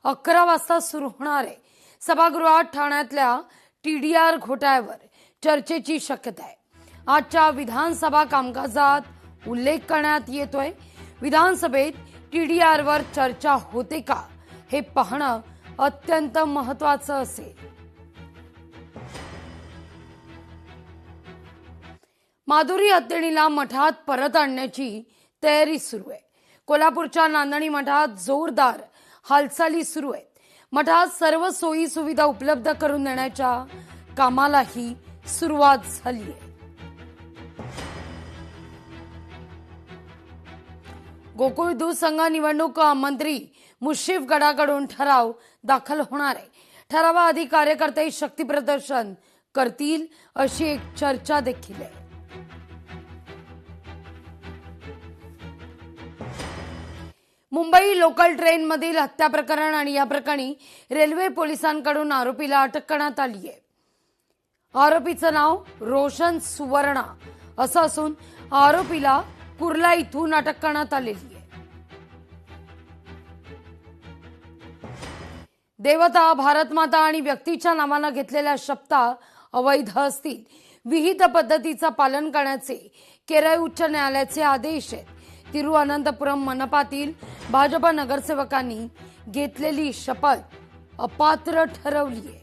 11 वाजता सुरू होणार आहे। सभागृहात ठाण्यातल्या TDR घोटाळ्यावर चर्चेची शक्यता आहे। आजच्या विधानसभा कामकाजात उल्लेख करण्यात येतोय। विधानसभेत TDR वर चर्चा होते का हे पाहणं अत्यंत महत्त्वाचं असेल। माधुरी हत्तेनीला मठात परत आणण्याची तयारी सुरू आहे। कोल्हापूरच्या नांदणी मठात जोरदार हालचाली सुरू आहेत। मठात सर्व सोयी सुविधा उपलब्ध करून देण्याच्या कामालाही सुरुवात झाली आहे। गोकुळ दूध संघ निवडणूक मंत्री मुश्रीफ गडाकडून ठराव दाखल होणार आहे। ठरावाआधी कार्यकर्ते शक्ती प्रदर्शन करतील अशी एक चर्चा देखील आहे। मुंबई लोकल ट्रेन मधील हत्या प्रकरण आणि या प्रकरणी रेल्वे पोलिसांकडून आरोपीला अटक करण्यात आली आहे। आरोपीचं नाव रोशन सुवर्णा असं असून आरोपीला कुर्ला इथून अटक करण्यात आलेली आहे। देवता, भारतमाता आणि व्यक्तीच्या नावानं घेतलेल्या शपथा अवैध असतील। विहित पद्धतीचं पालन करण्याचे केरळ उच्च न्यायालयाचे आदेश आहेत। तिरुअनंतपुरम मनपातील भाजप नगरसेवकांनी घेतलेली शपथ अपात्र ठरवली आहे।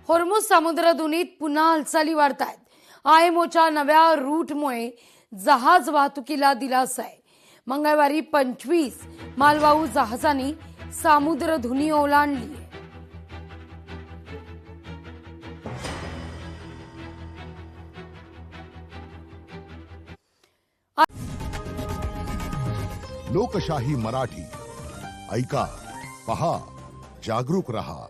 होर्मुझ समुद्रधुनीत पुन्हा हालचाली वाढतायत। IMOच्या नव्या रूटमुळे जहाज वाहतुकीला दिलासा आहे। मंगळवारी 25 मालवाहू जहाजांनी समुद्रधुनी ओलांडली आहे। लोकशाही मराठी ऐका, पहा, जागरूक रहा।